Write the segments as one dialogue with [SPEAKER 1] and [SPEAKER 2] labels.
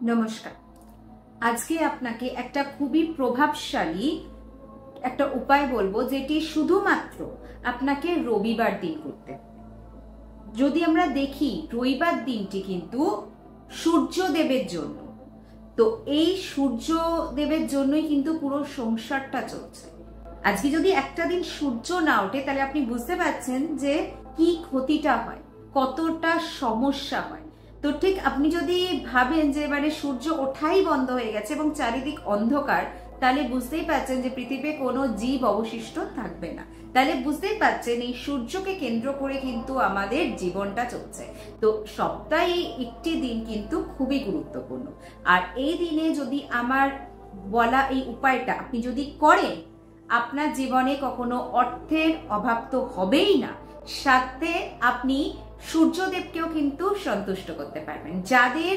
[SPEAKER 1] নমস্কার। আজকে আপনাকে একটা খুবই প্রভাবশালী একটা উপায় বলবো, যেটি শুধুমাত্র আপনাকে রবিবার দিন করতে হবে। যদি আমরা দেখি, রবিবার দিনটি কিন্তু সূর্যদেবের জন্য, তো এই সূর্যদেবের জন্যই কিন্তু পুরো সংসারটা চলছে। আজকে যদি একটা দিন সূর্য না ওঠে, তাহলে আপনি বুঝতে পারছেন যে কি ক্ষতিটা হয়, কতটা সমস্যা হয়। তো ঠিক আপনি যদি ভাবেন যে এবারে সূর্য ওঠাই বন্ধ হয়ে গেছে এবং চারিদিক অন্ধকার, তাহলে বুঝতেই পারছেন যে পৃথিবীতে কোনো জীব অবশিষ্ট থাকবে না। তাহলে বুঝতেই পারছেন এই সূর্যকে কেন্দ্র করে কিন্তু আমাদের জীবনটা চলছে। তো সপ্তাহে একটি দিন কিন্তু খুবই গুরুত্বপূর্ণ। আর এই দিনে যদি আমার বলা এই উপায়টা আপনি যদি করেন, আপনার জীবনে কখনো অর্থের অভাব তো হবেই না, সাথে আপনি সূর্যদেবকেও কিন্তু সন্তুষ্ট করতে পারবেন। যাদের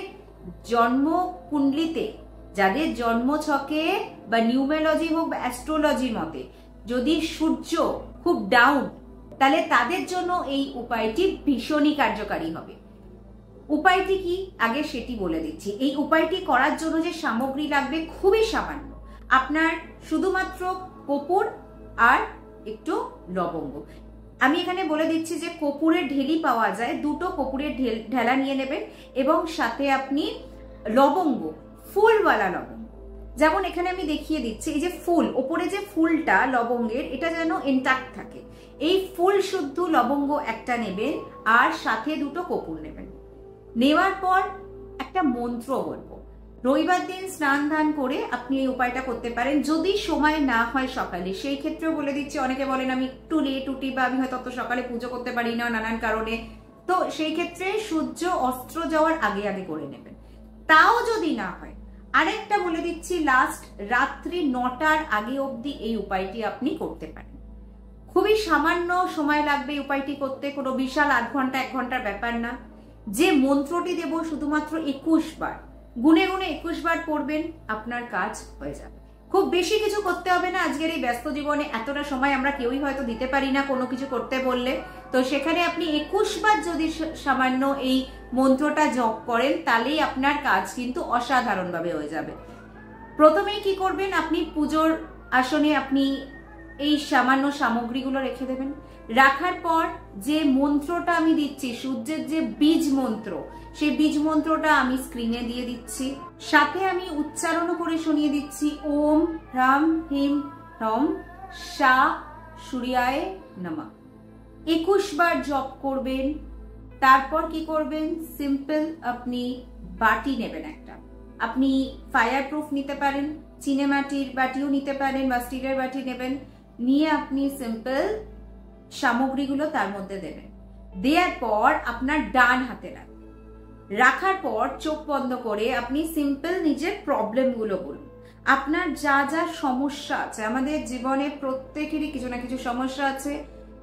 [SPEAKER 1] জন্ম কুণ্ডলিতে, যাদের জন্মছকে বা নিউমেরোলজি হোক বা অ্যাস্ট্রোলজি মতে যদি সূর্য খুব ডাউন, তাহলে তাদের জন্য এই উপায়টি ভীষণই কার্যকারী হবে। উপায়টি কি আগে সেটি বলে দিচ্ছি। এই উপায়টি করার জন্য যে সামগ্রী লাগবে খুবই সামান্য। আপনার শুধুমাত্র কর্পূর আর একটু লবঙ্গ। আমি এখানে বলে দিচ্ছি যে কর্পূরের ঢেলি পাওয়া যায়, দুটো কর্পূরের ঢেলা নিয়ে নেবেন এবং সাথে আপনি লবঙ্গ, ফুলওয়ালা লবঙ্গ। যেমন এখানে আমি দেখিয়ে দিচ্ছি, এই যে ফুল, ওপরে যে ফুলটা লবঙ্গের, এটা যেন ইনট্যাক্ট থাকে। এই ফুল শুদ্ধ লবঙ্গ একটা নেবেন আর সাথে দুটো কর্পূর নেবেন। নেওয়ার পর একটা মন্ত্র বলবো। রবিবার দিন স্নান ধান করে আপনি এই উপায়টা করতে পারেন। যদি সময় না হয় সকালে, সেই ক্ষেত্রেও বলে দিচ্ছি, অনেকে বলেন আমি একটু লেট উঠি বা আমি হয়তো অত সকালে পুজো করতে পারি না নানান কারণে, তো সেই ক্ষেত্রে সূর্য অস্ত্র যাওয়ার আগে আগে করে নেবেন। তাও যদি না হয়, আরেকটা বলে দিচ্ছি, লাস্ট রাত্রি 9টার আগে অবধি এই উপায়টি আপনি করতে পারেন। খুবই সামান্য সময় লাগবে এই উপায়টি করতে, কোনো বিশাল আধ ঘন্টা 1 ঘন্টার ব্যাপার না। যে মন্ত্রটি দেব শুধুমাত্র 21 বার, গুনে গুনে 21 বার পড়বেন, আপনার কাজ হয়ে যাবে। খুব বেশি কিছু করতে হবে না। আজকের এই ব্যস্ত জীবনে এতটা সময় আমরা কেউই হয়তো দিতে পারি না কোনো কিছু করতে বললে। তো সেখানে আপনি 21 বার যদি সামান্য এই মন্ত্রটা জপ করেন, তাহলেই আপনার কাজ কিন্তু অসাধারণভাবে হয়ে যাবে। প্রথমেই কি করবেন, আপনি পুজোর আসনে আপনি এই সামান্য সামগ্রীগুলো রেখে দেবেন। রাখার পর যে মন্ত্রটা আমি দিচ্ছি, সূর্যের যে বীজ মন্ত্র, সেই বীজ মন্ত্রটা আমি স্ক্রিনে দিয়ে দিচ্ছি। সাথে আমি উচ্চারণ করে শুনিয়ে দিচ্ছি, ওম হ্রাম হিম হ্রম সা সূর্যায় নমঃ। 21 বার জপ করবেন। তারপর কি করবেন, সিম্পল আপনি বাটি নেবেন একটা। আপনি ফায়ার প্রুফ নিতে পারেন, চিনেমাটির বাটিও নিতে পারেন বা স্টিলের বাটি নেবেন। নিয়ে আপনি সিম্পল সামগ্রীগুলো তার মধ্যে দেবেন। দেওয়ার পর আপনার ডান হাতে রাখবেন। রাখার পর চোখ বন্ধ করে আপনি সিম্পল নিজের প্রবলেমগুলো বলুন। আপনার যা যা সমস্যা আছে, আমাদের জীবনে প্রত্যেকেরই কিছু না কিছু সমস্যা আছে।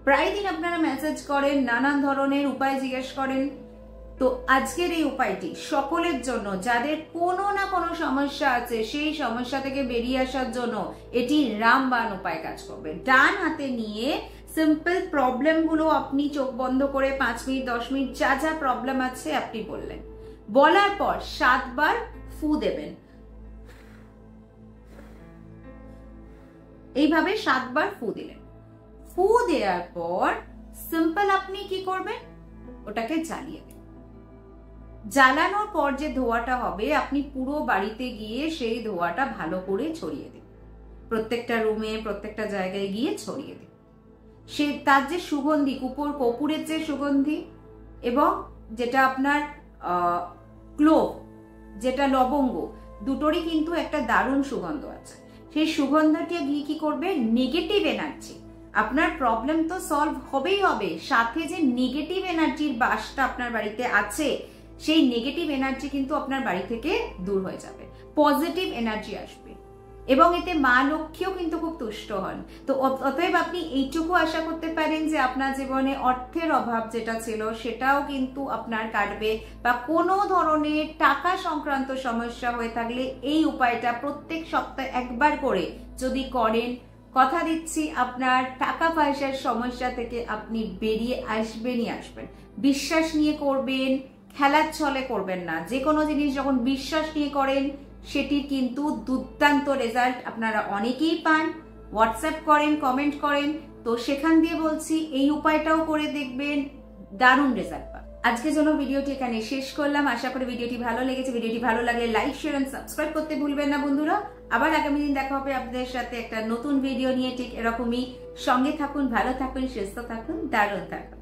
[SPEAKER 1] প্রায় দিন আপনারা মেসেজ করেন, নানান ধরনের উপায় জিজ্ঞেস করেন। তো আজকের এই উপায়টি সকলের জন্য, যাদের কোনো না কোনো সমস্যা আছে, সেই সমস্যা থেকে বেরিয়ে আসার জন্য এটি রামবাণ উপায় কাজ করবে। ডান হাতে নিয়ে সিম্পল প্রবলেমগুলো আপনি চোখ বন্ধ করে 5 মিনিট 10 মিনিট যা যা প্রবলেম আছে আপনি বললেন। বলার পর 7 বার ফু দেবেন। এইভাবে 7 বার ফু দিলেন। ফু দেওয়ার পর সিম্পল আপনি কি করবেন, ওটাকে জ্বালিয়ে দেবেন। জ্বালানোর পর যে ধোঁয়াটা হবে, আপনি পুরো বাড়িতে গিয়ে সেই ধোঁয়াটা ভালো করে ছড়িয়ে দেবেন। প্রত্যেকটা রুমে, প্রত্যেকটা জায়গায় গিয়ে ছড়িয়ে দেবেন। সে তার যে সুগন্ধি, কর্পূরের যে সুগন্ধি এবং যেটা আপনার ক্লোভ, যেটা লবঙ্গ, দুটোরই কিন্তু একটা দারুণ সুগন্ধ আছে। সেই সুগন্ধটি গিয়ে কি করবে, নেগেটিভ এনার্জি, আপনার প্রবলেম তো সলভ হবেই হবে, সাথে যে নেগেটিভ এনার্জির বাসটা আপনার বাড়িতে আছে, সেই নেগেটিভ এনার্জি কিন্তু আপনার বাড়ি থেকে দূর হয়ে যাবে, পজিটিভ এনার্জি আসবে এবং এতে মা লক্ষ্মীও কিন্তু খুব তুষ্ট হন। তো অতএব আপনি এইটুকু আশা করতে পারেন যে আপনার জীবনে অর্থের অভাব যেটা ছিল সেটাও কিন্তু আপনার কাটবে, বা কোনো ধরনের টাকা সংক্রান্ত সমস্যা হয়ে থাকলে এই উপায়টা প্রত্যেক সপ্তাহে একবার করে যদি করেন, কথা দিচ্ছি আপনার টাকা পয়সার সমস্যা থেকে আপনি বেরিয়ে আসবেনই আসবেন। বিশ্বাস নিয়ে করবেন, খেলার ছলে করবেন না। যে কোনো জিনিস যখন বিশ্বাস নিয়ে করেন সেটির কিন্তু দুর্দান্ত রেজাল্ট আপনারা অনেকেই পান, হোয়াটসঅ্যাপ করেন, কমেন্ট করেন। তো সেখান দিয়ে বলছি এই উপায়টাও করে দেখবেন, দারুণ রেজাল্ট পান। আজকের জন্য ভিডিওটি এখানে শেষ করলাম। আশা করি ভিডিওটি ভালো লেগেছে। ভিডিওটি ভালো লাগলে লাইক, শেয়ার এন্ড সাবস্ক্রাইব করতে ভুলবেন না বন্ধুরা। আবার আগামী দিন দেখা হবে আপনাদের সাথে একটা নতুন ভিডিও নিয়ে। ঠিক এরকমই সঙ্গে থাকুন, ভালো থাকুন, সুস্থ থাকুন, দারুণ থাকুন।